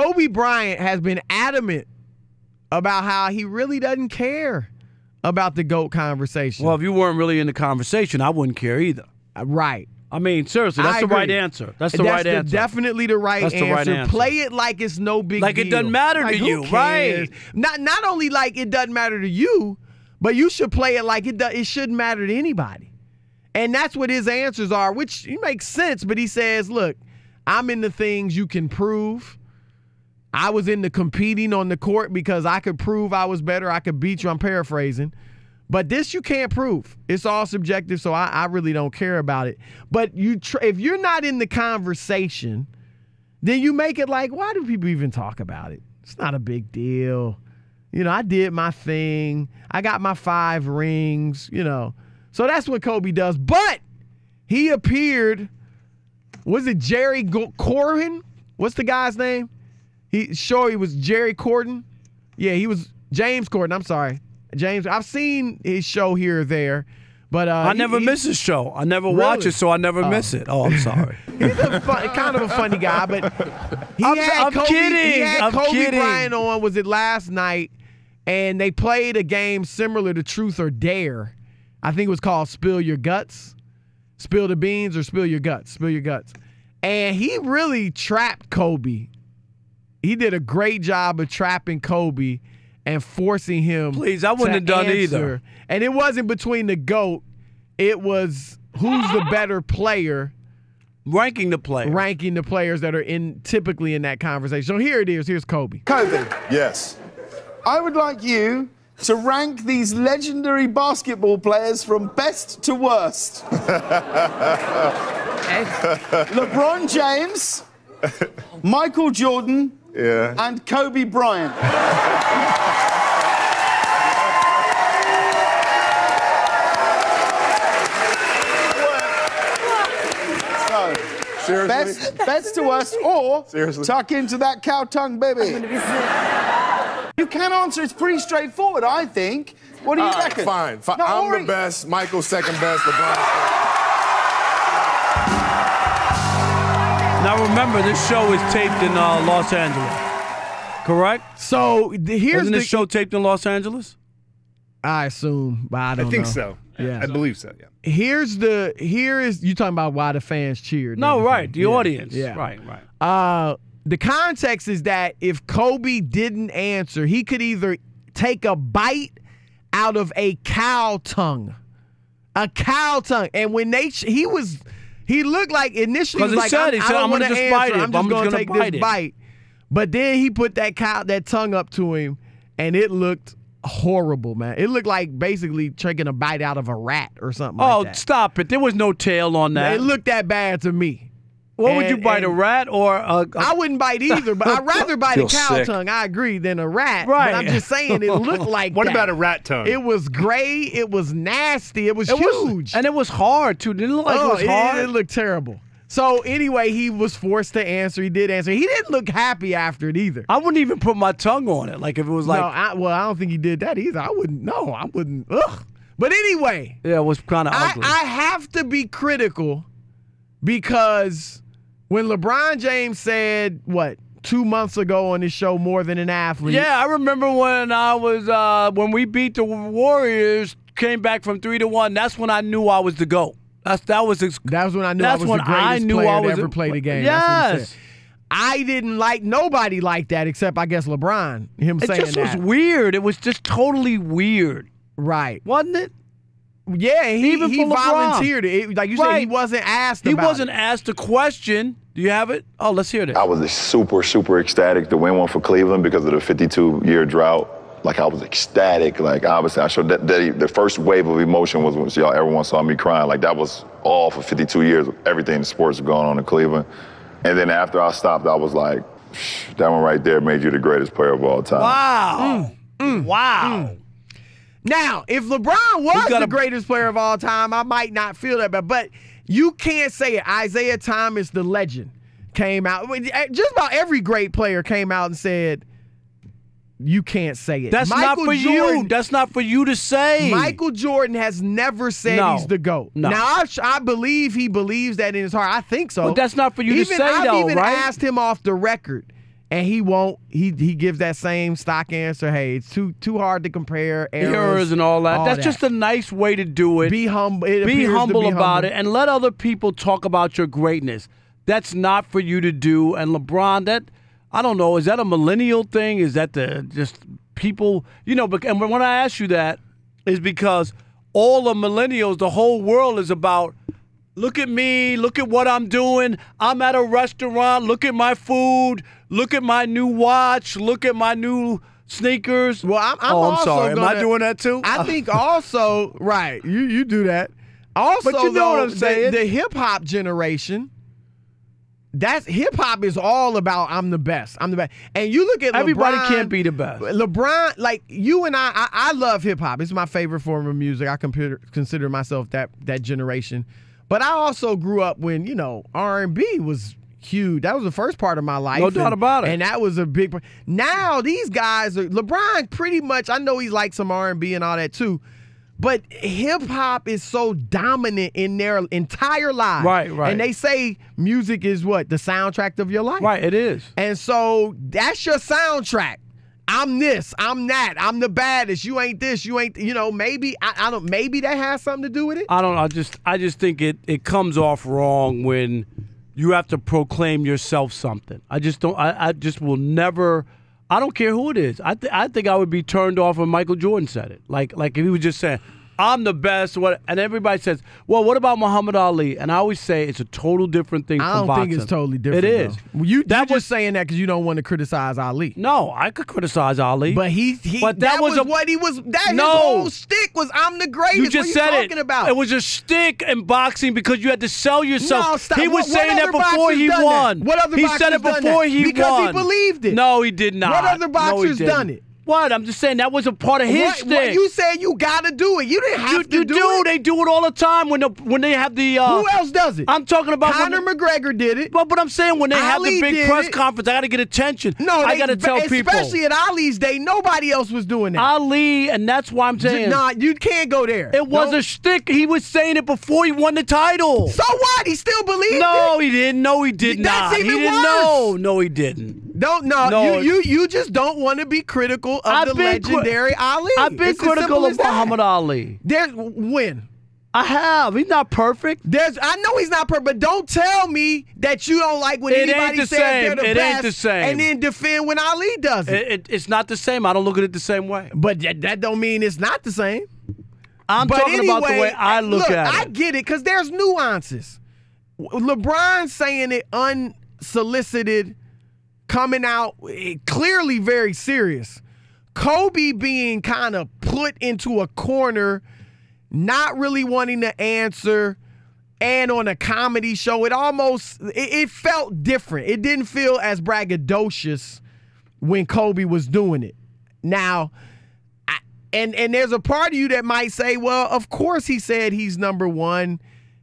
Kobe Bryant has been adamant about how he really doesn't care about the GOAT conversation. Well, if you weren't really in the conversation, I wouldn't care either. Right. I mean, seriously, that's the right answer. That's the right answer. Definitely the right answer. Right answer. Play it like it's no big deal. Like it doesn't matter to you, right? Not only like it doesn't matter to you, but you should play it like it shouldn't matter to anybody. And that's what his answers are, which makes sense. But he says, look, I'm into things you can prove. I was into competing on the court because I could prove I was better. I could beat you. I'm paraphrasing. But this you can't prove. It's all subjective, so I really don't care about it. But if you're not in the conversation, then you make it like, why do people even talk about it? It's not a big deal. You know, I did my thing. I got my 5 rings, you know. So that's what Kobe does. But he appeared, was it Jerry Corden? What's the guy's name? He was Jerry Corden. Yeah, he was James Corden. I'm sorry. James, I've seen his show here or there, but I never miss his show. I never watch it, so I never miss it. Oh, I'm sorry. He's kind of a funny guy, but I'm kidding. He had Kobe Bryant on. Was it last night? And they played a game similar to Truth or Dare. I think it was called Spill Your Guts, Spill the Beans, or Spill Your Guts, Spill Your Guts. And he really trapped Kobe. He did a great job of trapping Kobe and forcing him. Please, I wouldn't have done either. And it wasn't between the GOAT. It was who's the better player. Ranking the players. Ranking the players that are typically in that conversation. So here it is. Here's Kobe. Kobe. Yes. I would like you to rank these legendary basketball players from best to worst. LeBron James, Michael Jordan, and Kobe Bryant. Seriously? Best to worst, or seriously? Tuck into that cow tongue, baby. You can answer. It's pretty straightforward, I think. What do you reckon? Fine. No, I'm the best. Michael's second best. LeBron's Now remember, this show is taped in Los Angeles, correct? So Isn't this show taped in Los Angeles? I assume, but I don't know. I think so. Yeah, I believe so. Yeah. Here is you talking about why the fans cheered? No, right. The audience. Yeah. Right. The context is that if Kobe didn't answer, he could either take a bite out of a cow tongue. A cow tongue. And when he looked like initially was like, I don't want to answer. I'm just going to take this bite. But then he put that tongue up to him, and it looked horrible, man. It looked like basically taking a bite out of a rat or something like that. Oh, stop it. There was no tail on that. It looked that bad to me. What would you bite, a rat or a... I wouldn't bite either, but I'd rather bite a cow tongue, I agree, than a rat. Right. But I'm just saying it looked like What about a rat tongue? It was gray. It was nasty. It was huge. And it was hard, too. Didn't it look like it was hard? It looked terrible. So anyway, he was forced to answer. He did answer. He didn't look happy after it either. I wouldn't even put my tongue on it. Like if it was like... No, I don't think he did that either. I wouldn't. Ugh. But anyway. Yeah, it was kind of ugly. I have to be critical because... When LeBron James said, 2 months ago on his show, more than an athlete. Yeah, I remember when I was when we beat the Warriors, came back from 3-1. That's when I knew I was the GOAT. That was when I knew I was the greatest player to ever play the game. Yes. That's what he said. I didn't like nobody like that except I guess LeBron. Saying that. It just was weird. It was just totally weird. Right. Wasn't it? Yeah, he volunteered it. Like you said, he wasn't asked about it. He wasn't asked a question. Do you have it? Oh, let's hear this. I was super, super ecstatic to win one for Cleveland because of the 52-year drought. Like, I was ecstatic. Like, obviously, I showed that the first wave of emotion was when everyone saw me crying. Like, that was all for 52 years. Everything in sports was going on in Cleveland. And then after I stopped, I was like, that one right there made you the greatest player of all time. Wow. Wow. Now, if LeBron was the greatest player of all time, I might not feel that bad. But you can't say it. Isaiah Thomas, the legend, came out. Just about every great player came out and said, you can't say it. That's not for you. That's not for you to say. Michael Jordan has never said he's the GOAT. No. Now, I believe he believes that in his heart. I think so. Well, that's not for you to say, though, right? I've even asked him off the record, And he won't. He gives that same stock answer. Hey, it's too hard to compare errors and all that. That's just a nice way to do it. Be humble. Be humble about it, and let other people talk about your greatness. That's not for you to do. And LeBron, I don't know. Is that a millennial thing? Is that just people? And when I ask you that, is because all the millennials, the whole world is about. Look at me. Look at what I'm doing. I'm at a restaurant. Look at my food. Look at my new watch. Look at my new sneakers. Well, I'm sorry. Am I doing that too? I think also, right, you do that. Also, but you know what I'm saying. The hip-hop generation, hip-hop is all about I'm the best. I'm the best. And you look at everybody LeBron, can't be the best. LeBron, like you and I love hip-hop. It's my favorite form of music. I consider myself that generation. But I also grew up when, R&B was huge. That was the first part of my life. No doubt about it. And that was a big part. Now these guys LeBron pretty much, I know he's like some R&B and all that too, but hip-hop is so dominant in their entire lives. Right. And they say music is what? The soundtrack of your life. Right, it is. And so that's your soundtrack. I'm this, I'm that, I'm the baddest, you ain't this, you ain't, maybe, I don't, maybe that has something to do with it? I don't know, I just think it comes off wrong when you have to proclaim yourself something. I just will never, I don't care who it is. I think I would be turned off when Michael Jordan said it. Like if he was just saying, I'm the best. And everybody says, well, what about Muhammad Ali? And I always say it's a total different thing from boxing. I don't think it's totally different. It is. You just saying that because you don't want to criticize Ali. No, I could criticize Ali. But that was what he was. His whole shtick was I'm the greatest. You just said talking about? It was a shtick in boxing because you had to sell yourself. No, stop. He was saying that before he won. What other boxers said it before he won. Because he believed it. No, he did not. What other boxers done it? What? I'm just saying that was a part of his thing. You said you gotta do it. You didn't have to do it. They do it all the time when they have the. Who else does it? I'm talking about Conor McGregor did it. But I'm saying when they have the Ali big press conference, I got to get attention. No, I got to tell people. Especially at Ali's day, nobody else was doing that. Ali, and that's why I'm saying. Nah, you can't go there. It was a shtick. He was saying it before he won the title. So what? He still believed it. No, he didn't. No, he did not. That's even he didn't worse. know. No, he didn't. No. You just don't want to be critical of the legendary Ali. I've been critical of Muhammad Ali. When? I have. He's not perfect. I know he's not perfect, but don't tell me that you don't like when anybody says they're the best. It ain't the same. And then defend when Ali does it. It's not the same. I don't look at it the same way. But that don't mean it's not the same. I'm talking about the way I look at it. I get it because there's nuances. LeBron saying it unsolicited, coming out clearly very serious. Kobe being kind of put into a corner, not really wanting to answer, and on a comedy show, it felt different. It didn't feel as braggadocious when Kobe was doing it. Now, and there's a part of you that might say, well, of course he said he's number one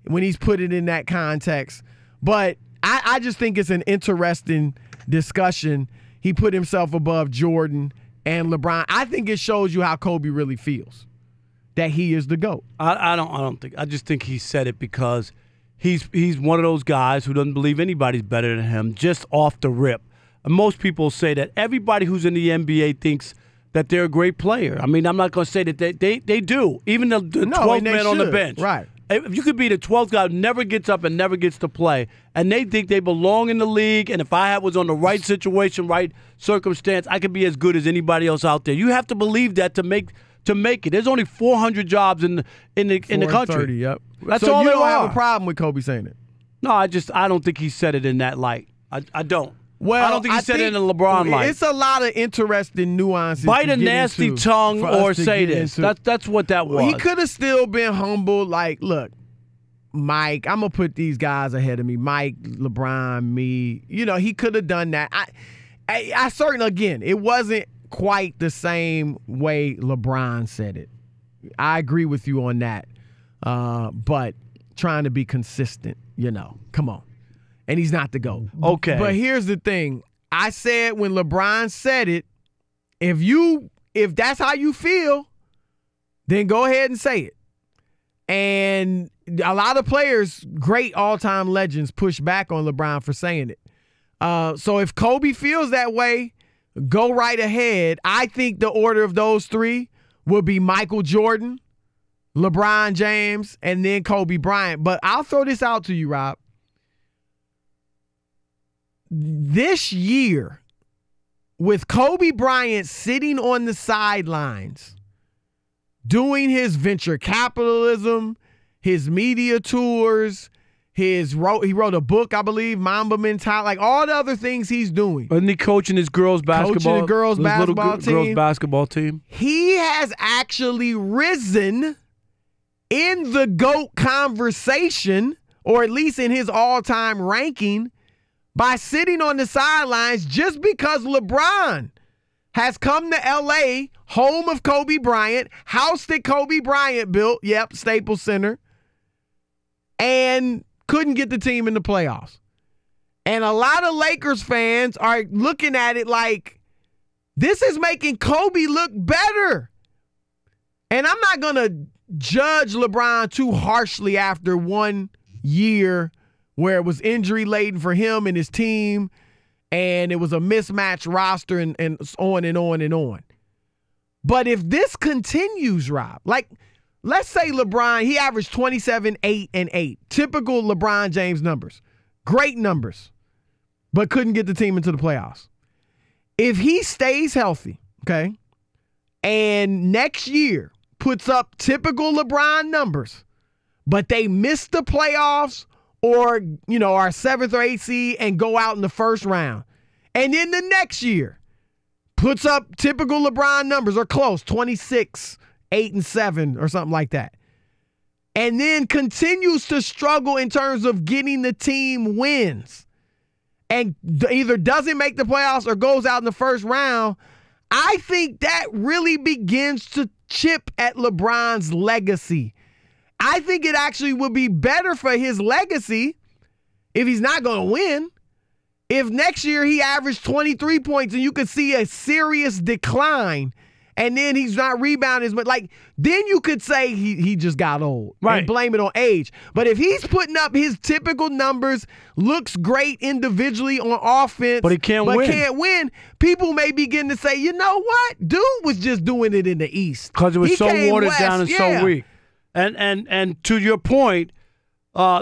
when he's put it in that context. But I just think it's an interesting discussion. He put himself above Jordan and LeBron. I think it shows you how Kobe really feels, that he is the GOAT. I don't think. I just think he said it because he's one of those guys who doesn't believe anybody's better than him, just off the rip. And most people say that everybody who's in the NBA thinks that they're a great player. I mean, I'm not going to say that they do. Even the 12th man on the bench. Right. If you could be the 12th guy who never gets up and never gets to play, and they think they belong in the league, and if I was on the right situation, right circumstance, I could be as good as anybody else out there. You have to believe that to make it. There's only 400 jobs in the country. 430, yep. That's so all you there don't are. have a problem with Kobe saying it? No, I don't think he said it in that light. I don't. Well, I don't think he said it in a LeBron light. It's a lot of interesting nuances. Bite a nasty tongue or say this. That's what that was. He could have still been humble. Like, look, Mike, I'm going to put these guys ahead of me. Mike, LeBron, me. He could have done that. I certainly, again, it wasn't quite the same way LeBron said it. I agree with you on that. But trying to be consistent, come on. And he's not the GOAT. Okay. But here's the thing. I said when LeBron said it, if that's how you feel, then go ahead and say it. And a lot of players, great all-time legends, push back on LeBron for saying it. So if Kobe feels that way, go right ahead. I think the order of those three will be Michael Jordan, LeBron James, and then Kobe Bryant. But I'll throw this out to you, Rob. This year, with Kobe Bryant sitting on the sidelines, doing his venture capitalism, his media tours, he wrote a book, I believe, Mamba Mentality, like all the other things he's doing. Isn't he coaching his girls' basketball? Coaching the girls' girls' basketball team. He has actually risen in the GOAT conversation, or at least in his all-time ranking, by sitting on the sidelines just because LeBron has come to L.A., home of Kobe Bryant, house that Kobe Bryant built, Staples Center, and couldn't get the team in the playoffs. And a lot of Lakers fans are looking at it like, this is making Kobe look better. And I'm not going to judge LeBron too harshly after 1 year where it was injury-laden for him and his team, and it was a mismatched roster and on and on and on. But if this continues, Rob, like, let's say LeBron, he averaged 27, 8, and 8. Typical LeBron James numbers. Great numbers, but couldn't get the team into the playoffs. If he stays healthy, okay, and next year puts up typical LeBron numbers, but they miss the playoffs or, our 7th or 8th seed and go out in the first round. And then the next year puts up typical LeBron numbers or close, 26, 8, and 7 or something like that. And then continues to struggle in terms of getting the team wins and either doesn't make the playoffs or goes out in the first round. I think that really begins to chip at LeBron's legacy. I think it actually would be better for his legacy if he's not going to win. If next year he averaged 23 points and you could see a serious decline and then he's not rebounding as much, like, then you could say he just got old, right, and blame it on age. But if he's putting up his typical numbers, looks great individually on offense, but can't win, people may begin to say, you know what? Dude was just doing it in the East. Because it was so watered down and so weak. And to your point,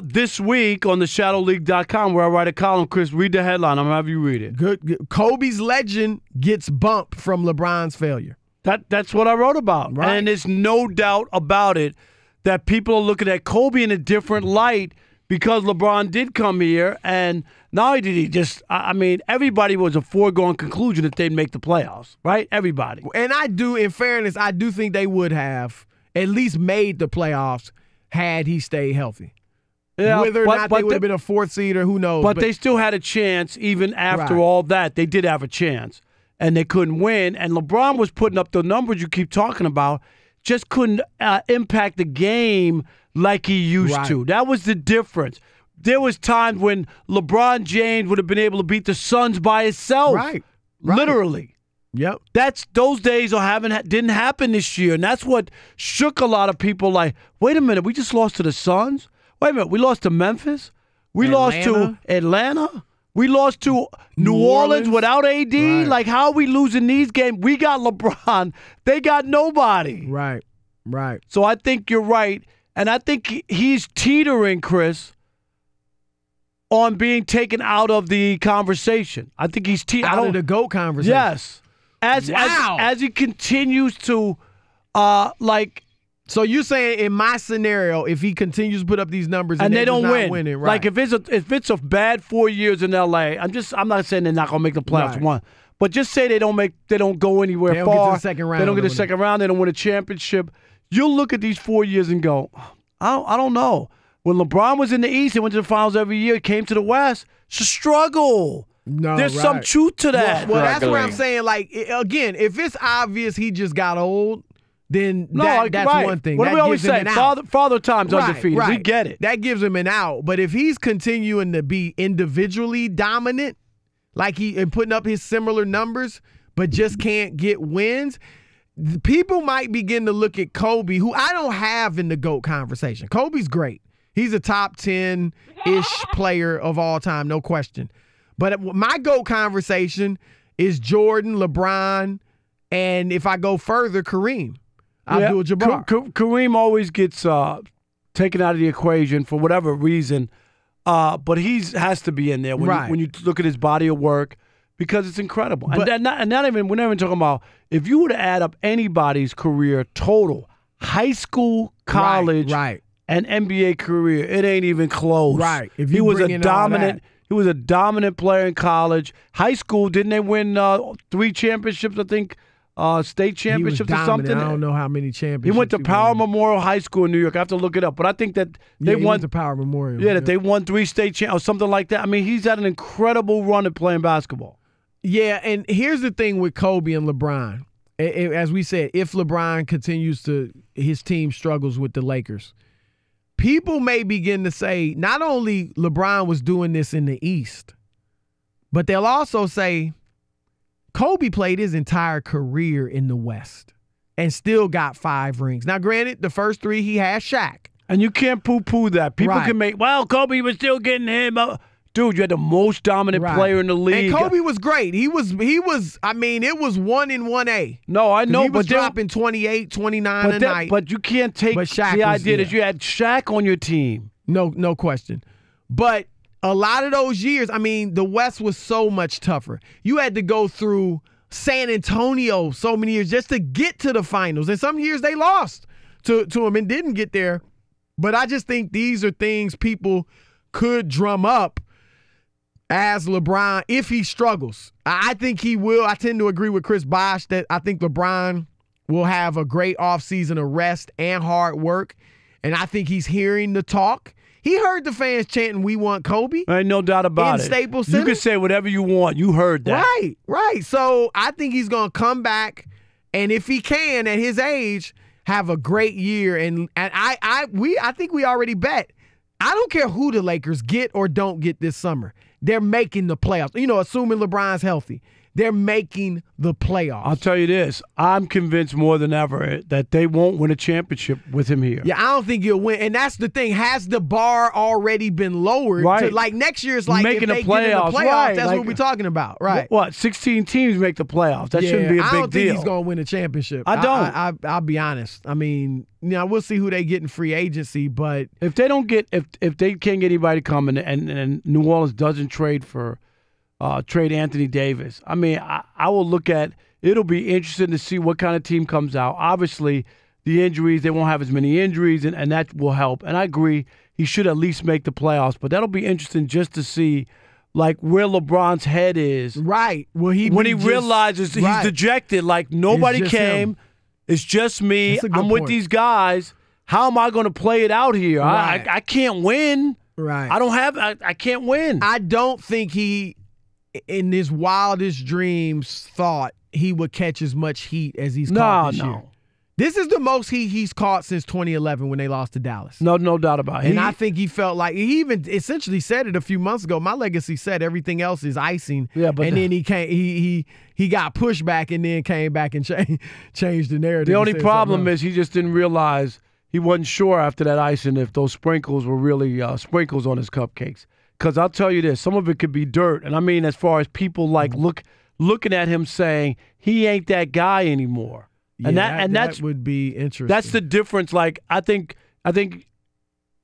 this week on the shadowleague.com, where I write a column, Chris, read the headline. I'm going to have you read it. Good. Kobe's legend gets bumped from LeBron's failure. That's what I wrote about. Right. And there's no doubt about it that people are looking at Kobe in a different light because LeBron did come here. And not only did he just, everybody was a foregone conclusion that they'd make the playoffs, right? Everybody. And in fairness, I do think they would have at least made the playoffs had he stayed healthy. Yeah, whether or not they would have been a 4th seed or who knows. But they still had a chance even after all that. They did have a chance. And they couldn't win. And LeBron was putting up the numbers you keep talking about, just couldn't impact the game like he used to. That was the difference. There was times when LeBron James would have been able to beat the Suns by himself. Right. Literally. Yep. Those days didn't happen this year. And that's what shook a lot of people like, wait a minute, we just lost to the Suns? Wait a minute, we lost to Memphis? We lost to Atlanta? We lost to New Orleans without AD. Right. Like, how are we losing these games? We got LeBron. They got nobody. Right. So I think you're right. And I think he's teetering, Chris, on being taken out of the conversation. I think he's out of the GOAT conversation. Yes. As he continues to, So you're saying in my scenario, if he continues to put up these numbers and they don't win, winning, right? Like if it's a bad 4 years in LA, I'm not saying they're not gonna make the playoffs one, but just say they don't go anywhere far. Get to the second round. They don't get to the second round. They don't win a championship. You'll look at these 4 years and go, I don't know. When LeBron was in the East, he went to the finals every year. Came to the West, it's a struggle. No, there's some truth to that. Well, that's what I'm saying. Like, again, if it's obvious he just got old, then that's one thing. What do we always say? Father Time's undefeated. Right. We get it. That gives him an out. But if he's continuing to be individually dominant, like and putting up his similar numbers, but just can't get wins, people might begin to look at Kobe, who I don't have in the GOAT conversation. Kobe's great. He's a top 10-ish player of all time, no question. But my GOAT conversation is Jordan, LeBron, and if I go further, Kareem Abdul-Jabbar. Kareem always gets taken out of the equation for whatever reason, but he has to be in there when you look at his body of work because it's incredible. But, we're not even talking about if you were to add up anybody's career total, high school, college, and NBA career, it ain't even close. Right. If he was a dominant. He was a dominant player in college. High school, didn't they win 3 championships, I think, state championships or something? I don't know how many championships. He went to Power Memorial High School in New York. I have to look it up. But I think that they won to Power Memorial. Yeah, that they won 3 state championships or something like that. I mean, he's had an incredible run at playing basketball. Yeah, and here's the thing with Kobe and LeBron. As we said, if LeBron continues his team struggles with the Lakers, people may begin to say not only LeBron was doing this in the East, but they'll also say Kobe played his entire career in the West and still got 5 rings. Now, granted, the first 3 he had Shaq. And you can't poo-poo that. People can make, well, Kobe was still getting him. Dude, you had the most dominant player in the league. And Kobe was great. He was. I mean, it was 1 in 1A. No, I know. He was dropping 28, 29 a night. But you can't take the idea that you had Shaq on your team. No question. But a lot of those years, I mean, the West was so much tougher. You had to go through San Antonio so many years just to get to the finals. And some years they lost to them and didn't get there. But I just think these are things people could drum up as LeBron, if he struggles. I think he will. I tend to agree with Chris Bosh that I think LeBron will have a great offseason of rest and hard work, and I think he's hearing the talk. He heard the fans chanting, "We want Kobe." Ain't no doubt about it. In Staples Center. You can say whatever you want. You heard that. Right. So I think he's going to come back, and if he can, at his age, have a great year. And I think we already bet. I don't care who the Lakers get or don't get this summer. They're making the playoffs. You know, assuming LeBron's healthy. They're making the playoffs. I'll tell you this. I'm convinced more than ever that they won't win a championship with him here. Yeah, I don't think he'll win. And that's the thing. Has the bar already been lowered? Right. To, like, next year's like making if they the playoffs. Get in the playoffs, right. that's like, what we're talking about. Right. What? 16 teams make the playoffs. That shouldn't be a big deal. I don't think he's going to win a championship. I don't. I'll be honest. I mean, we'll see who they get in free agency, but if they don't get if they can't get anybody coming and New Orleans doesn't trade for trade Anthony Davis. I mean, I will look at – it'll be interesting to see what kind of team comes out. Obviously, the injuries, they won't have as many injuries, and that will help. And I agree, he should at least make the playoffs. But that'll be interesting just to see, like, where LeBron's head is. Right. When he realizes he's dejected, like, nobody came. Him. It's just me. I'm with these guys. How am I going to play it out here? Right. I can't win. Right. I can't win. I don't think he – in his wildest dreams thought he would catch as much heat as he's caught this year. This is the most heat he's caught since 2011 when they lost to Dallas. No doubt about it. And I think he felt like he even essentially said it a few months ago. My legacy said everything else is icing. Yeah, but then he got pushed back and then came back and changed the narrative. The only problem is he just didn't realize he wasn't sure after that icing if those sprinkles were really sprinkles on his cupcakes. Because I'll tell you this, some of it could be dirt. And I mean, as far as people like looking at him saying he ain't that guy anymore. Yeah, and that would be interesting. That's the difference. Like I think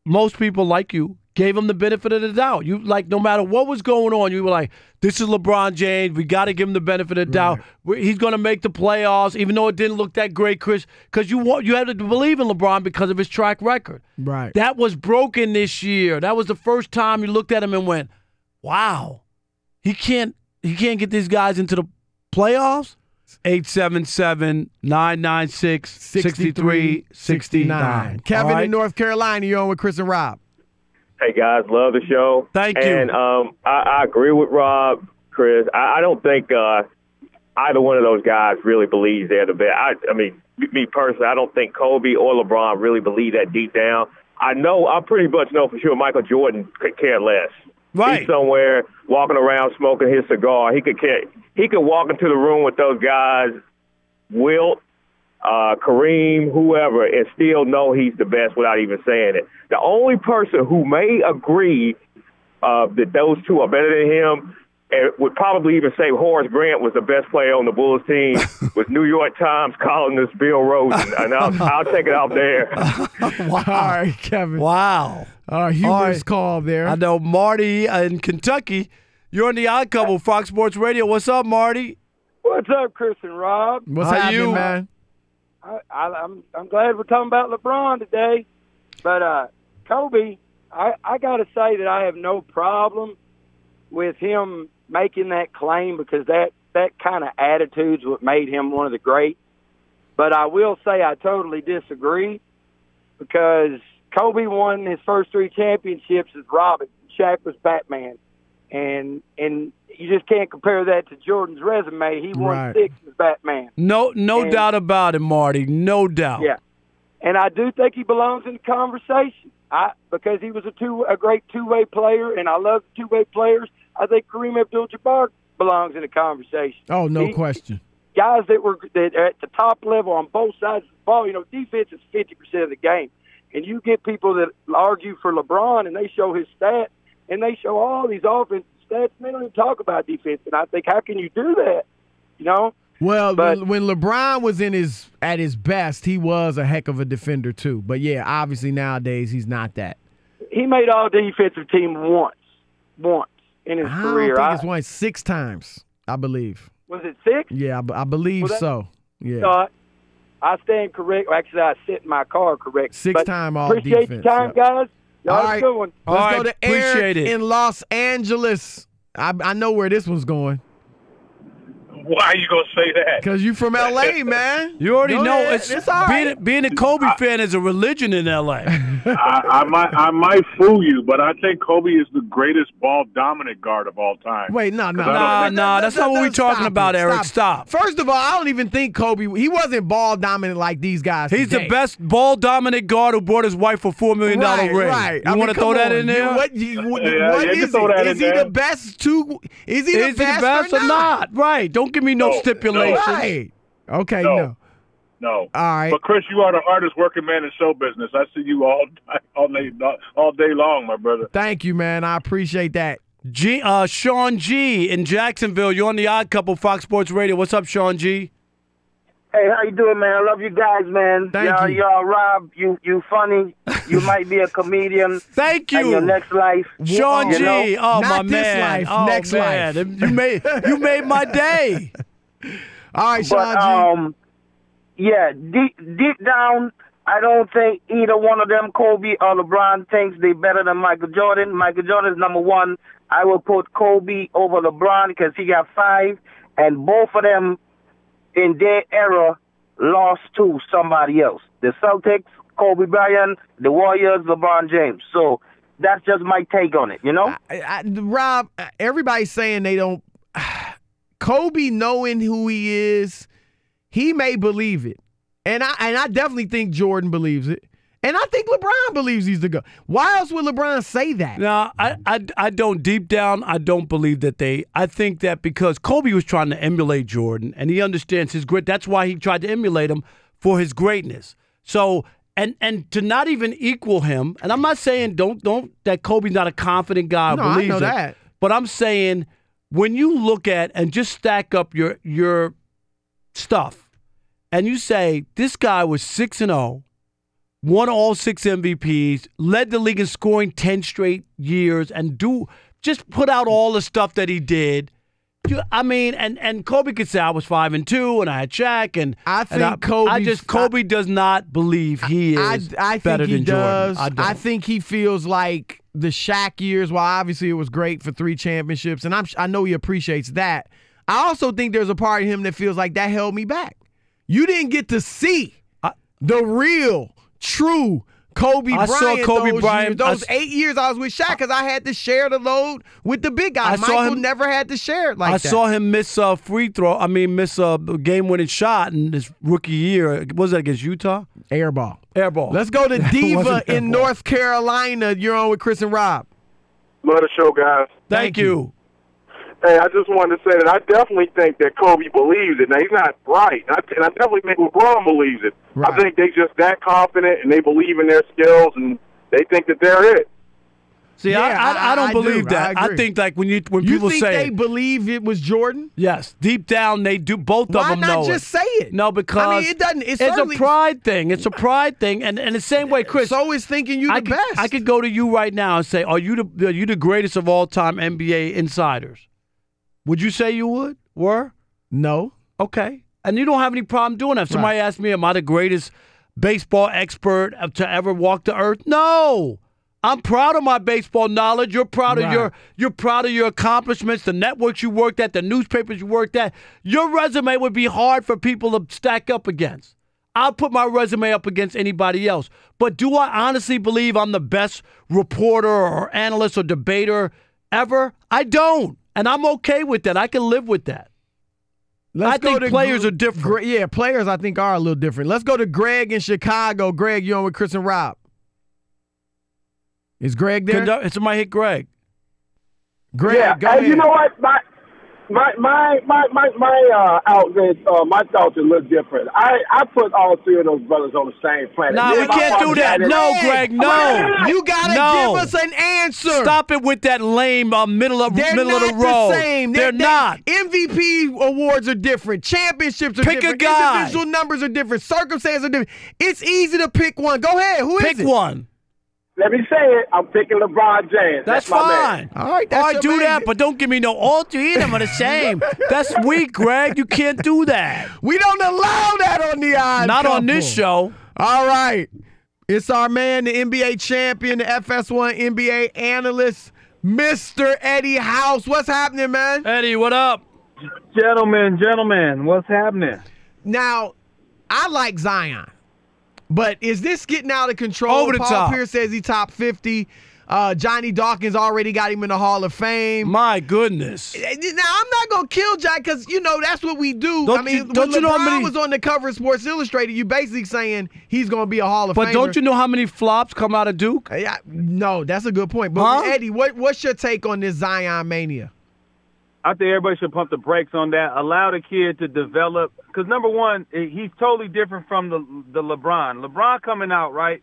most people like you gave him the benefit of the doubt. You like no matter what was going on, you were like, this is LeBron James. We got to give him the benefit of the doubt. He's going to make the playoffs, even though it didn't look that great, Chris. Because you had to believe in LeBron because of his track record. Right. That was broken this year. That was the first time you looked at him and went, "Wow, he can't get these guys into the playoffs." 877-996-6369. Kevin in North Carolina, you're on with Chris and Rob. Hey, guys, love the show. Thank you. And I agree with Rob, Chris. I don't think either one of those guys really believes they're the best. I mean, me personally, I don't think Kobe or LeBron really believe that deep down. I pretty much know for sure Michael Jordan could care less. Right. He's somewhere walking around smoking his cigar. He could walk into the room with those guys, Wilt, Kareem, whoever, and still know he's the best without even saying it. The only person who may agree that those two are better than him and would probably even say Horace Grant was the best player on the Bulls team, with New York Times columnist Bill Rosen. And I'll take it out there. Wow. All right, Kevin. Wow. Humorous call there. I know Marty in Kentucky. You're on the Odd Couple, Fox Sports Radio. What's up, Marty? What's up, Chris and Rob? What's happening, man? I'm glad we're talking about LeBron today, but Kobe, I got to say that I have no problem with him making that claim, because that kind of attitude's what made him one of the greats. But I will say I totally disagree, because Kobe won his first 3 championships as Robin. Shaq was Batman. And you just can't compare that to Jordan's resume. He won 6 as Batman. No doubt about it, Marty. No doubt. Yeah. And I do think he belongs in the conversation. Because he was a great two-way player, and I love two-way players. I think Kareem Abdul-Jabbar belongs in the conversation. Oh, no question. Guys that are at the top level on both sides of the ball. You know, defense is 50% of the game. And you get people that argue for LeBron, and they show his stats, and they show all these offensive stats, and they don't even talk about defense. And I think, how can you do that? You know? Well, when LeBron was at his best, he was a heck of a defender too. But yeah, obviously nowadays he's not that. He made all defensive team once in his career. I think it's won 6 times, I believe. Was it 6? Yeah, I believe so. Yeah. I stand correct. Actually, I sit in my car correct. 6-time all appreciate defense. Your time, guys. Y'all all have a good one. Let's go to Eric in Los Angeles. I know where this one's going. Why are you going to say that? Because you from L.A., man. You already know. It's all right. Being a Kobe fan is a religion in L.A. I might fool you, but I think Kobe is the greatest ball-dominant guard of all time. Wait, no. That's not what we're talking about, Eric. Stop. First of all, I don't even think Kobe, he wasn't ball-dominant like these guys He's today. the best ball-dominant guard who brought his wife a $4 million ring. Right. You want to throw that in there? What is he? Is he the best Is he the best or not? Right. Don't give me no stipulations. Right. Okay, no. No. All right. But, Chris, you are the hardest working man in show business. I see you all day long, my brother. Thank you, man. I appreciate that. Sean G. in Jacksonville. You're on the Odd Couple, Fox Sports Radio. What's up, Sean G? Hey, how you doing, man? I love you guys, man. Thank you. Y'all, Rob, you funny. You might be a comedian. Thank you. In your next life. Sean G. Know? Oh, Not my this man. life, next life. You made my day. All right, Sean G. Yeah, deep down, I don't think either one of them, Kobe or LeBron, thinks they're better than Michael Jordan. Michael Jordan is number 1. I will put Kobe over LeBron because he got 5, and both of them in their era lost to somebody else. The Celtics, Kobe Bryant, the Warriors, LeBron James. So that's just my take on it, you know? Rob, everybody's saying they don't. Kobe, knowing who he is, he may believe it. And I definitely think Jordan believes it. And I think LeBron believes he's the GOAT. Why else would LeBron say that? No, I don't. Deep down, I don't believe that I think that because Kobe was trying to emulate Jordan, and he understands his grit. That's why he tried to emulate him for his greatness. So, and to not even equal him, and I'm not saying don't that Kobe's not a confident guy. No, believes I know it, that. But I'm saying when you look at and just stack up your stuff, and you say this guy was 6-0. Won all 6 MVPs, led the league in scoring 10 straight years, and just put out all the stuff that he did. I mean, and Kobe could say I was 5-2, and I had Shaq, and I think Kobe does not believe he is better than Jordan. I think he feels like the Shaq years, while obviously it was great for 3 championships, and I know he appreciates that. I also think there's a part of him that feels like that held me back. You didn't get to see the real, true Kobe Bryant. I saw Kobe Bryant. Those 8 years I was with Shaq because I had to share the load with the big guy. Michael never had to share it like that. I saw him miss a miss a game-winning shot in his rookie year. Was that against Utah? Airball. Let's go to Diva in North Carolina. You're on with Chris and Rob. Love the show, guys. Thank you. Hey, I just wanted to say that I definitely think that Kobe believes it. Now, he's not right, and I definitely think LeBron believes it. Right. I think they just that confident, and they believe in their skills, and they think that they're it. See, I don't believe that. I think like when people think say they believe it was Jordan. Yes, deep down they do. Both of them know. Why not just say it? No, because I mean, it doesn't. It's a pride thing. It's a pride thing, and the same way, Chris. So is thinking you the best. I could go to you right now and say, are you the greatest of all time NBA insiders? Would you say you were? No. Okay, and you don't have any problem doing that. If somebody asked me, am I the greatest baseball expert to ever walk the earth? No. I'm proud of my baseball knowledge. You're proud of you're proud of your accomplishments, the networks you worked at, the newspapers you worked at. Your resume would be hard for people to stack up against. I'll put my resume up against anybody else. But do I honestly believe I'm the best reporter or analyst or debater ever? I don't. And I'm okay with that. I can live with that. I think players are different. Yeah, players I think are a little different. Let's go to Greg in Chicago. Greg, you on with Chris and Rob? Is Greg there? Somebody hit Greg. Greg, go ahead. You know what? My outlet, my thoughts are a little different. I put all three of those brothers on the same planet. No, we can't do that. No, Greg, no. You gotta give us an answer. Stop it with that lame middle of the road. They're not the same. They're not. MVP awards are different. Championships are different. Pick a guy. Individual numbers are different. Circumstances are different. It's easy to pick one. Go ahead. Who is it? Pick one. Let me say it. I'm picking LeBron James. That's my fine. Man. All right, that's do that, but don't give me no all three of them are the same. That's weak, Greg. You can't do that. We don't allow that on the Odd Not Couple. on this show. All right. It's our man, the NBA champion, the FS1 NBA analyst, Mr. Eddie House. What's happening, man? Eddie, what up? Gentlemen, what's happening? Now, I like Zion. But is this getting out of control? Over the Paul top. Pierce says he top 50. Johnny Dawkins already got him in the Hall of Fame. My goodness. Now, I'm not going to kill Jack because, that's what we do. Don't you know when how LeBron many was on the cover of Sports Illustrated, you basically saying he's going to be a Hall of Famer. But don't you know how many flops come out of Duke? No, that's a good point. But, Eddie, what's your take on this Zion mania? I think everybody should pump the brakes on that. Allow the kid to develop. Because, number one, he's totally different from the LeBron. LeBron coming out, right,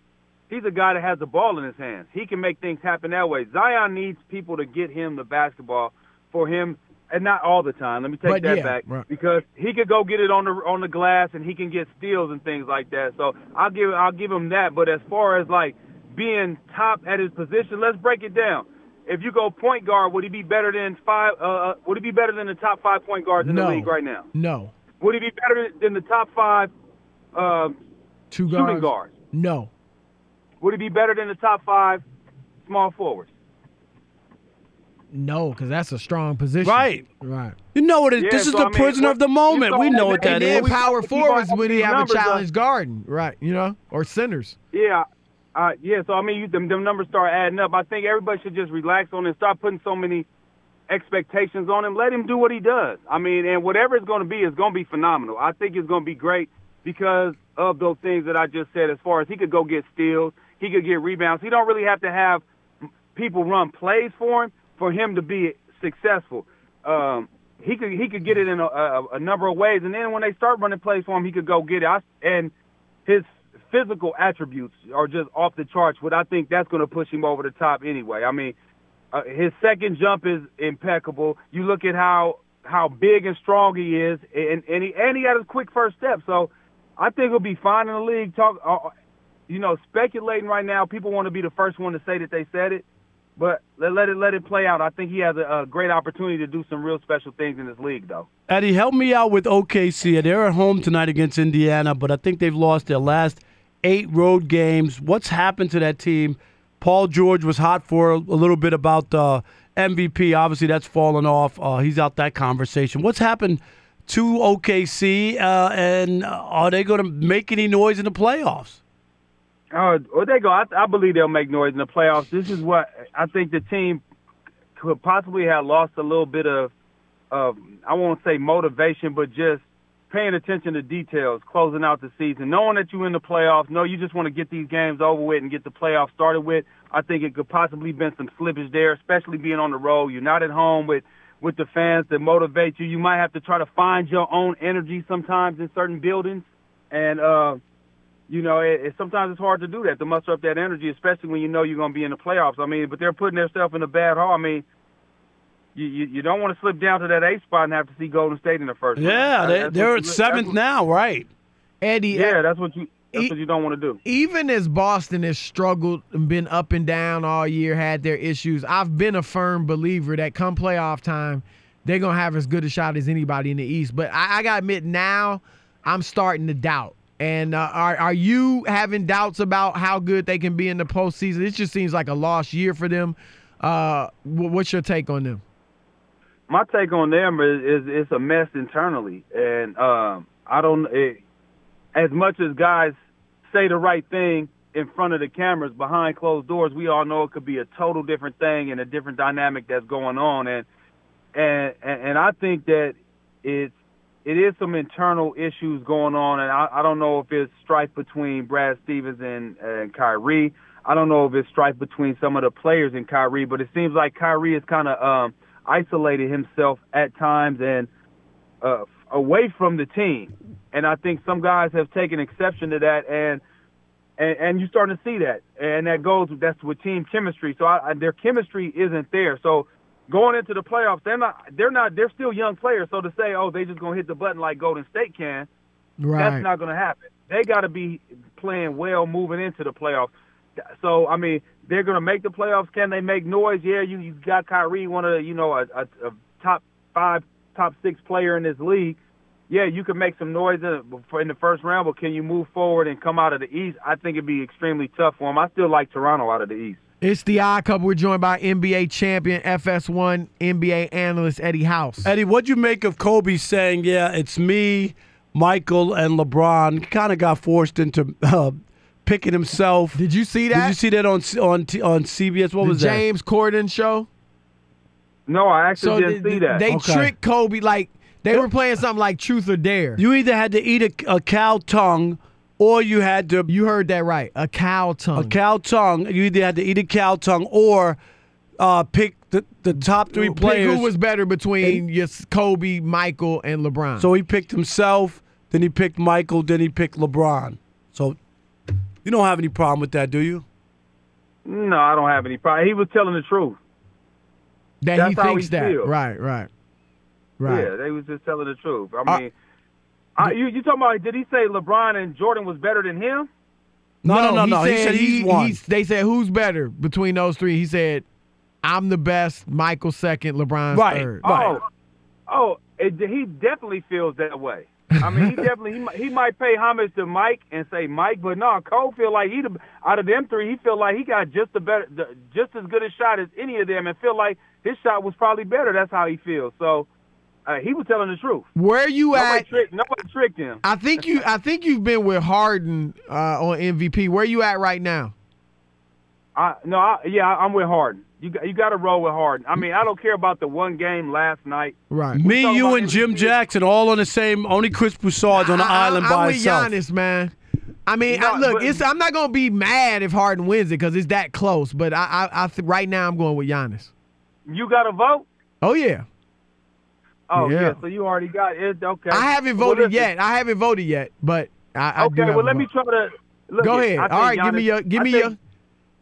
he's a guy that has the ball in his hands. He can make things happen that way. Zion needs people to get him the basketball for him, and not all the time. Let me take that back. Right. Because he could go get it on the glass, and he can get steals and things like that. So I'll give him that. But as far as, like, being top at his position, let's break it down. If you go point guard, would he be better than would he be better than the top 5 point guards in the league right now? No. Would he be better than the top 5 shooting guards? No. Would he be better than the top 5 small forwards? No, because that's a strong position. Right. You know what it is. Yeah, this is the prisoner of the moment. We know what that is. And then power forwards when he have a challenge garden, right? Or centers. Yeah. So, I mean, them numbers start adding up. I think everybody should just relax on it and stop putting so many expectations on him. Let him do what he does. I mean, and whatever it's going to be phenomenal. I think it's going to be great because of those things that I just said as far as he could go get steals, he could get rebounds. He don't really have to have people run plays for him to be successful. He could get it in a number of ways, and then when they start running plays for him, he could go get it. And his physical attributes are just off the charts, but I think that's going to push him over the top anyway. I mean, his second jump is impeccable. You look at how big and strong he is, and he got a quick first step. So I think he'll be fine in the league. Speculating right now, people want to be the first one to say that they said it, but let it play out. I think he has a great opportunity to do some real special things in this league, though. Eddie, help me out with OKC. They're at home tonight against Indiana, but I think they've lost their last 8 road games. What's happened to that team? Paul George was hot for a little bit about MVP. Obviously, that's fallen off. He's out that conversation. What's happened to OKC, and are they going to make any noise in the playoffs? They go. I believe they'll make noise in the playoffs. This is what I think the team could possibly have lost a little bit of I won't say motivation, but just paying attention to details, closing out the season, knowing that you're in the playoffs, you just want to get these games over with and get the playoffs started with. I think it could possibly been some slippage there, especially being on the road. You're not at home with the fans that motivate you. You might have to try to find your own energy sometimes in certain buildings. And sometimes it's hard to do that, to muster up that energy, especially when you know you're going to be in the playoffs. I mean, but they're putting themselves in a bad hole. I mean, you don't want to slip down to that 8th spot and have to see Golden State in the first round. Yeah, they're at 7th now, right? Eddie. Yeah, that's what you don't want to do. Even as Boston has struggled and been up and down all year, had their issues, I've been a firm believer that come playoff time, they're going to have as good a shot as anybody in the East. But I got to admit, now I'm starting to doubt. And are you having doubts about how good they can be in the postseason? It just seems like a lost year for them. What's your take on them? My take on them is it's a mess internally. And as much as guys say the right thing in front of the cameras, behind closed doors, we all know it could be a total different thing and a different dynamic that's going on. And I think that it is some internal issues going on, and I don't know if it's strife between Brad Stevens and Kyrie. I don't know if it's strife between some of the players and Kyrie, but it seems like Kyrie has kind of isolated himself at times and away from the team. And I think some guys have taken exception to that, and you're starting to see that. And that's with team chemistry. So their chemistry isn't there. So going into the playoffs, they're still young players. So to say, they just gonna hit the button like Golden State can, that's not gonna happen. They got to be playing well moving into the playoffs. So I mean, they're gonna make the playoffs. Can they make noise? Yeah, you got Kyrie, one of a top 5, top 6 player in this league. Yeah, you can make some noise in the first round, but can you move forward and come out of the East? I think it'd be extremely tough for them. I still like Toronto out of the East. It's the Odd Couple. We're joined by NBA champion, FS1 NBA analyst Eddie House. Eddie, what'd you make of Kobe saying, yeah, it's me, Michael, and LeBron? Kind of got forced into picking himself. Did you see that? Did you see that on CBS? What was that? The James Corden show? No, I actually didn't see that. They tricked Kobe like they were playing something like Truth or Dare. You either had to eat a cow tongue or you had to... You heard that right. A cow tongue. A cow tongue. You either had to eat a cow tongue or pick the top 3 players. Pick who was better between Kobe, Michael, and LeBron. So he picked himself, then he picked Michael, then he picked LeBron. So you don't have any problem with that, do you? No, I don't have any problem. He was telling the truth. That's he thinks that. Feels. Right. Yeah, they was just telling the truth. I mean... you talking about, did he say LeBron and Jordan was better than him? No. He said he's one. They said, who's better between those 3? He said, I'm the best, Michael second, LeBron third. He definitely feels that way. I mean, he might pay homage to Mike and say Mike, but no, Cole feel like out of them 3, he feel like he got just as good a shot as any of them, and feel like his shot was probably better. That's how he feels. So. He was telling the truth. Where you at? Nobody tricked him. I think you've been with Harden on MVP. Where you at right now? I'm with Harden. You got to roll with Harden. I mean, I don't care about the one game last night. Right. Me, you, and Jim Jackson all on the same. Only Chris Broussard's on the island by himself. I'm with Giannis, man. I mean, I'm not gonna be mad if Harden wins it because it's that close. But right now I'm going with Giannis. You got a vote? Oh yeah. Oh, yeah, so you already got it. Okay. I haven't voted yet. But I do have let me try to look. Go ahead. All right, Giannis, give me your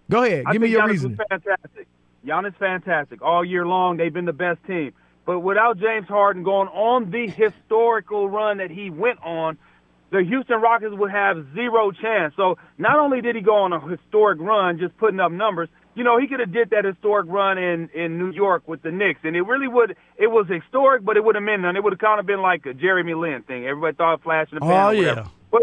Go ahead. Give me your reason. Fantastic. Giannis fantastic. All year long, they've been the best team. But without James Harden going on the historical run that he went on, the Houston Rockets would have 0 chance. So not only did he go on a historic run, just putting up numbers, he could have did that historic run in New York with the Knicks, and it was historic, but it would have meant none. It would have kind of been like a Jeremy Lin thing. Everybody thought Flash in the Pan. Oh, yeah. But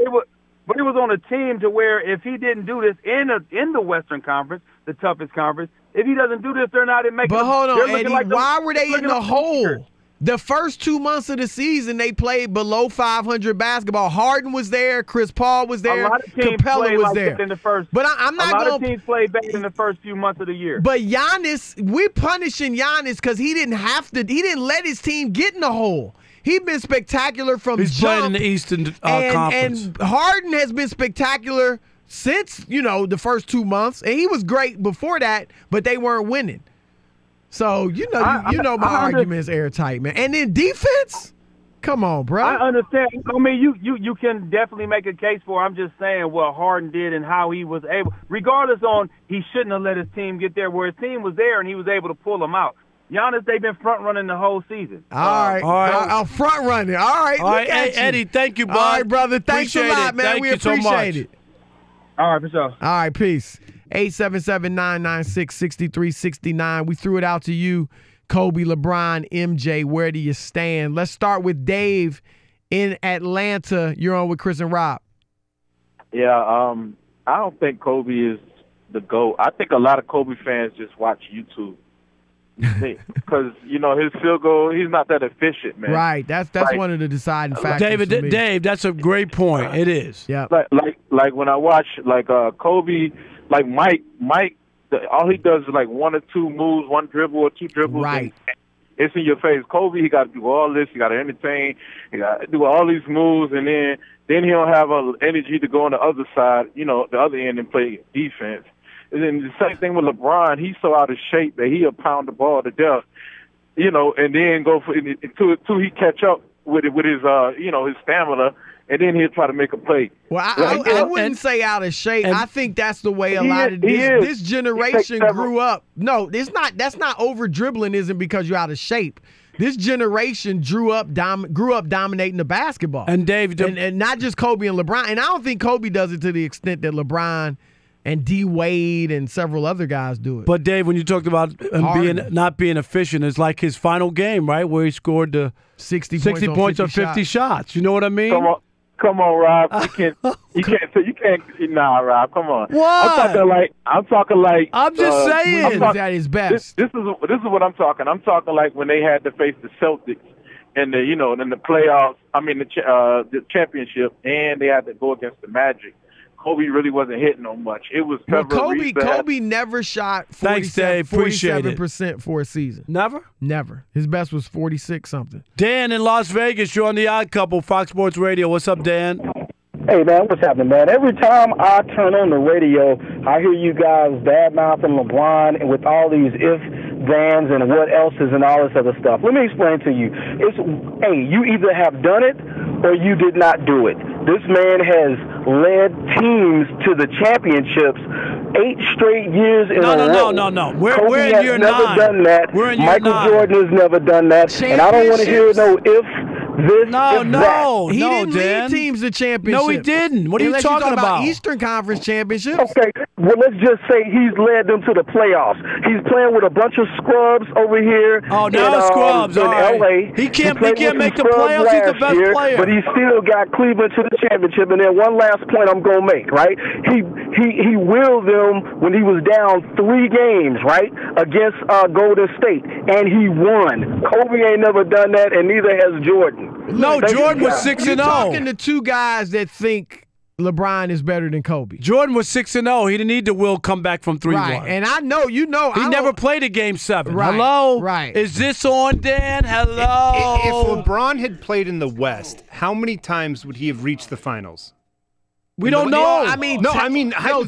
it was on a team to where if he didn't do this in the Western Conference, the toughest conference, if he doesn't do this, they're not in making. But hold on, Eddie, why were they in the hole? The first 2 months of the season, they played below 500 basketball. Harden was there, Chris Paul was there, Capella was there. In the first, but I'm not going. A lot of teams played bad in the first few months of the year. But Giannis, we're punishing Giannis because he didn't have to. He didn't let his team get in the hole. He's been spectacular from He's jump. playing in the Eastern Conference. And Harden has been spectacular since the first 2 months, and he was great before that, but they weren't winning. So, my argument is airtight, man. And then defense, Come on, bro. I understand. I mean, you can definitely make a case for it. I'm just saying what Harden did and how he was able, regardless on he shouldn't have let his team get there, where his team was there and he was able to pull them out. Giannis, they've been front running the whole season. All right. I'll front running. All right. All right, Eddie, thank you, bud. All right, brother. Thanks a lot, man. Thank we you so appreciate much. it. All right, for sure. All right, peace. 877-996-6369. We threw it out to you, Kobe, LeBron, MJ. Where do you stand? Let's start with Dave in Atlanta. You're on with Chris and Rob. Yeah, I don't think Kobe is the GOAT. I think a lot of Kobe fans just watch YouTube. Because, his field goal, he's not that efficient, man. Right. That's one of the deciding factors. Dave, that's a great point. It is. Yeah. Like when I watch Kobe, like Mike, all he does is like one or two moves, one dribble or two dribbles. Right. It's in your face. Kobe, he got to do all this. He got to entertain. He got to do all these moves, and then he don't have energy to go on the other side, the other end and play defense. And then the same thing with LeBron. He's so out of shape that he'll pound the ball to death, and then go for until he catch up with his his stamina, and then he'll try to make a play. Well, I wouldn't say out of shape. I think that's the way a lot of this generation grew up. No, it's not. That's not over dribbling. Isn't because you're out of shape. This generation grew up dominating the basketball. And Dave, and not just Kobe and LeBron. And I don't think Kobe does it to the extent that LeBron and D. Wade and several other guys do it. But Dave, when you talked about him not being efficient, it's like his final game, right, where he scored the 60 points on 50 shots. You know what I mean? Come on, Rob. You can't. Nah, Rob. Come on. What? I'm talking like. I'm just saying. He's at his best. This is what I'm talking. I'm talking like when they had to face the Celtics in the in the playoffs. I mean the championship, and they had to go against the Magic. Kobe really wasn't hitting on much. It was Kobe never shot 47% for a season. Never? Never. His best was 46-something. Dan in Las Vegas, you're on The Odd Couple, Fox Sports Radio. What's up, Dan? Hey, man, what's happening, man? Every time I turn on the radio, I hear you guys bad-mouthing LeBron and with all these ifs, thans, and what else's and all this other stuff. Let me explain to you. You either have done it or you did not do it. This man has led teams to the championships 8 straight years in a row. No. Kobe has never done that. Michael 9. Jordan has never done that. And I don't want to hear no if. He didn't lead teams to championships. No, he didn't. What are you talking about? Eastern Conference championships. Okay, well, let's just say he's led them to the playoffs. He's playing with a bunch of scrubs over here. Oh, now scrubs. In L.A. He can't make the playoffs. He's the best player. But he still got Cleveland to the championship. And then one last point I'm going to make, right? He willed them when he was down 3 games, right, against Golden State. And he won. Kobe ain't never done that, and neither has Jordan. No, Jordan was 6-0. You're talking to two guys that think LeBron is better than Kobe. Jordan was 6-0. He didn't need to come back from 3-1. Right, and I know, he never played a Game 7. Right, hello? Right. Is this on, Dan? Hello? If LeBron had played in the West, how many times would he have reached the finals? We don't know.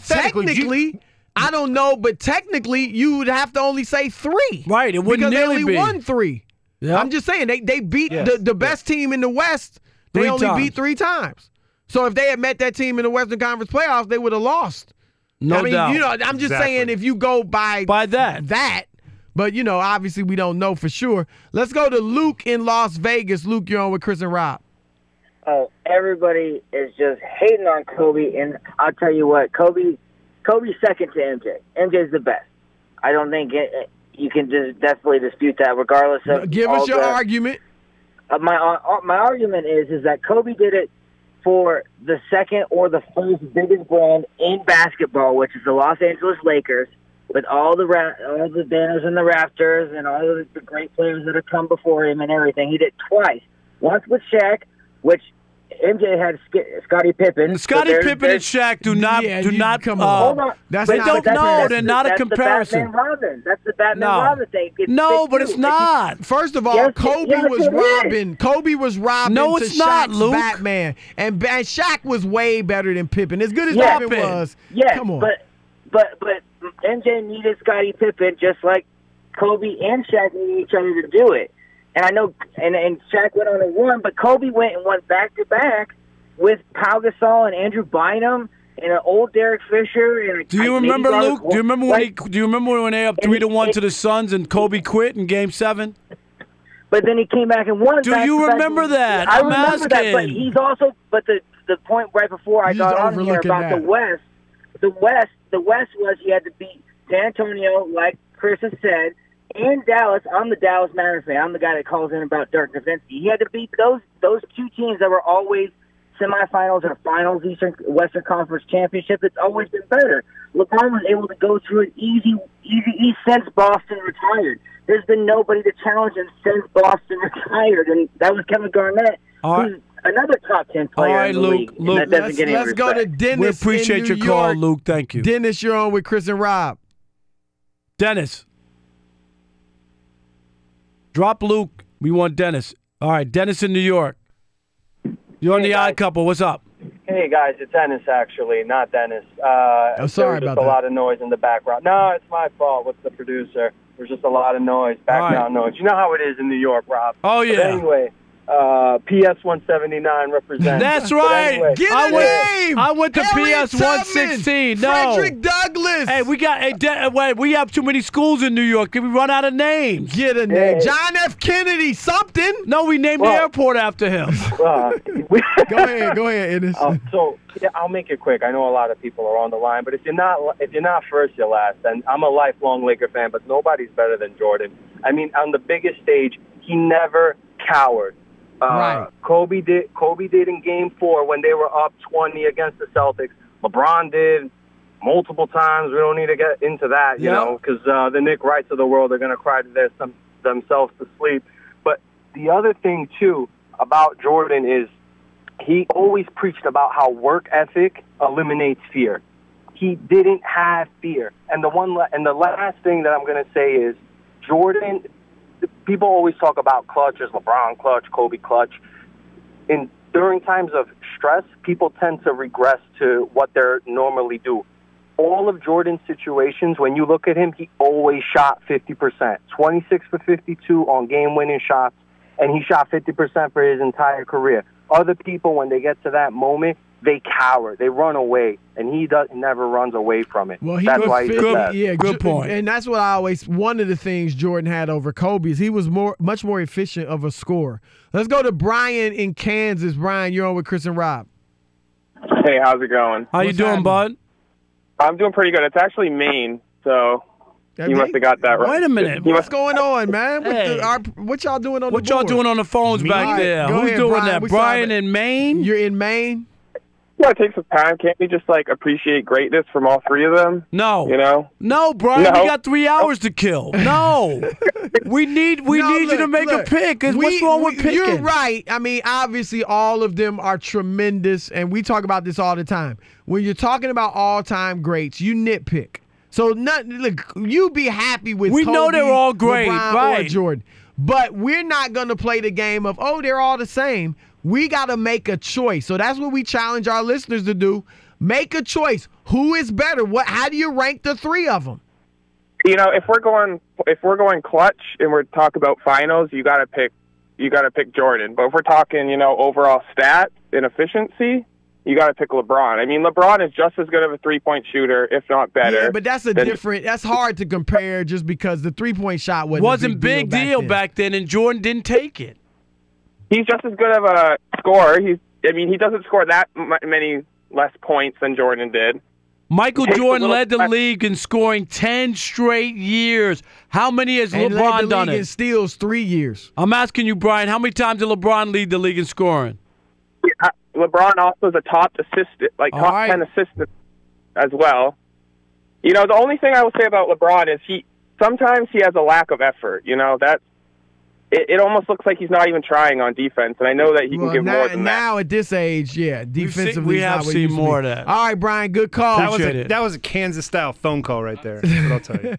Technically, I don't know, but technically, you would have to only say 3. Right, it wouldn't because nearly they only won 3. Yep. I'm just saying, they beat the best team in the West. They only beat 3 times. So if they had met that team in the Western Conference playoffs, they would have lost. No doubt. I'm just saying if you go by that. But, obviously we don't know for sure. Let's go to Luke in Las Vegas. Luke, you're on with Chris and Rob. Oh, everybody is just hating on Kobe, and I'll tell you what, Kobe's second to MJ. MJ's the best. I don't think you can just definitely dispute that, regardless of. Give us your argument. My argument is that Kobe did it for the second or the first biggest brand in basketball, which is the Los Angeles Lakers, with all the banners and the rafters and all the great players that have come before him and everything. He did it twice. Once with Shaq, which MJ had Scottie Pippen. Scottie Pippen and Shaq do not come on. Hold on. They're not a comparison. That's the Batman Robin thing. But it's not. First of all, Kobe was robbing. Kobe was robbing. No, it's not, Shaq's Luke. Batman, and Shaq was way better than Pippen. As good as Pippen was. Yes, come on. But MJ needed Scottie Pippen just like Kobe and Shaq needed each other to do it. And I know, and Shaq went on and won, but Kobe went and won back-to-back with Pau Gasol and Andrew Bynum and an old Derek Fisher. And do you remember, Luke? Do you remember when they up 3-1 to the Suns and Kobe quit in Game 7? But then he came back and won. Do you remember that? I I'm remember asking. that, but he's also. But the point right before I got on here about the West, the West was you had to beat San Antonio, like Chris has said, and Dallas. I'm the Dallas Mavericks fan. I'm the guy that calls in about Dirk Nowitzki. He had to beat those two teams that were always semifinals or finals, Western Conference championship. It's always been better. LeBron was able to go through it easy since Boston retired. There's been nobody to challenge him since Boston retired, and that was Kevin Garnett, who's another top 10 player in the league. Luke, let's go to Dennis. We appreciate your call, Luke. Thank you. Dennis, you're on with Chris and Rob. Dennis. Drop Luke. We want Dennis. All right, Dennis in New York. You're on the Odd Couple. What's up? Hey, guys, it's Ennis, actually, not Dennis. I'm sorry about that. There's a lot of noise in the background. No, it's my fault with the producer. There's just a lot of noise, background noise. You know how it is in New York, Rob. Oh, yeah. But anyway, PS 179 represents. That's right. Anyway, Get a name. I went to PS 116. No. Frederick Douglass. Hey, wait, we have too many schools in New York. Can we run out of names? Get a name. John F. Kennedy, something. No, we named the airport after him. Go ahead, Ennis. So yeah, I'll make it quick. I know a lot of people are on the line, but if you're not first, you're last. And I'm a lifelong Laker fan, but nobody's better than Jordan. I mean, on the biggest stage, he never cowered. Right. Kobe did in Game 4 when they were up 20 against the Celtics. LeBron did multiple times. We don't need to get into that, you know, because the Nick Wrights of the world are going to cry to themselves to sleep. But the other thing, too, about Jordan is he always preached about how work ethic eliminates fear. He didn't have fear. And the last thing that I'm going to say is Jordan. People always talk about clutch as LeBron clutch, Kobe clutch. During times of stress, people tend to regress to what they normally do. All of Jordan's situations, when you look at him, he always shot 50%, 26 for 52 on game-winning shots, and he shot 50% for his entire career. Other people, when they get to that moment, they cower, they run away, and he never runs away from it. Well, that's why he's the best. Yeah, good point. And that's what one of the things Jordan had over Kobe is he was much more efficient of a scorer. Let's go to Bryant in Kansas. Brian, you're on with Chris and Rob. Hey, how's it going? How you doing, bud? I'm doing pretty good. It's actually Maine, so you must have got that right. Wait a minute. What's going on, man? What y'all doing on the board? What y'all doing on the phones back there? Who's doing that? Brian in Maine? You're in Maine? Yeah, take some time. Can't we just appreciate greatness from all three of them? No. You know? No, Brian, we got 3 hours to kill. No. we need you to make a pick. What's wrong with picking? You're right. I mean, obviously all of them are tremendous, and we talk about this all the time. When you're talking about all-time greats, you nitpick. So look, you be happy with We Kobe, know they're all great, LeBron, right? or Jordan. But we're not going to play the game of, they're all the same. We got to make a choice. So that's what we challenge our listeners to do. Make a choice. Who is better? How do you rank the three of them? You know, if we're going clutch and we're talking about finals, you got to pick Jordan. But if we're talking, overall stats and efficiency, you got to pick LeBron. I mean, LeBron is just as good of a three-point shooter, if not better. Yeah, but that's that's hard to compare just because the three-point shot wasn't a big deal back then, and Jordan didn't take it. He's just as good of a scorer. He doesn't score that many less points than Jordan did. Michael Jordan led the league in scoring 10 straight years. How many has LeBron done it? In steals 3 years. I'm asking you, Brian, how many times did LeBron lead the league in scoring? LeBron also is a top assistant, top 10 assistant as well. You know, the only thing I will say about LeBron is sometimes he has a lack of effort. You know, it almost looks like he's not even trying on defense, and I know that he can give more than that. Now at this age, defensively, we have seen more of that. All right, Brian, good call. That was a Kansas-style phone call right there. That's what I'll tell you.